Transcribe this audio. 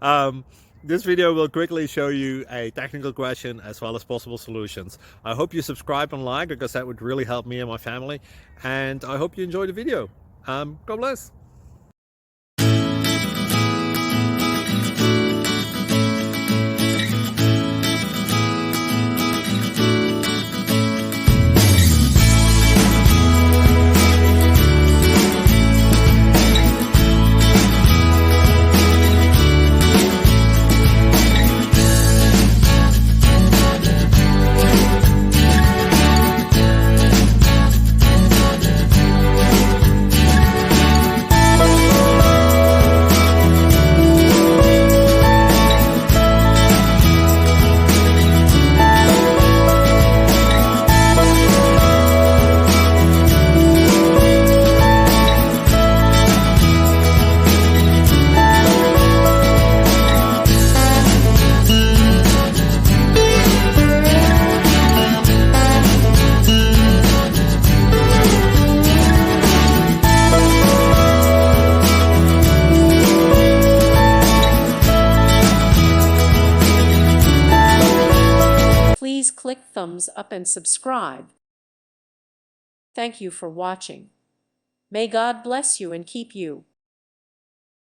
um, this video will quickly show you a technical question as well as possible solutions. I hope you subscribe and like, because that would really help me and my family. And I hope you enjoy the video. God bless. Please click thumbs up and subscribe. Thank you for watching. May God bless you and keep you.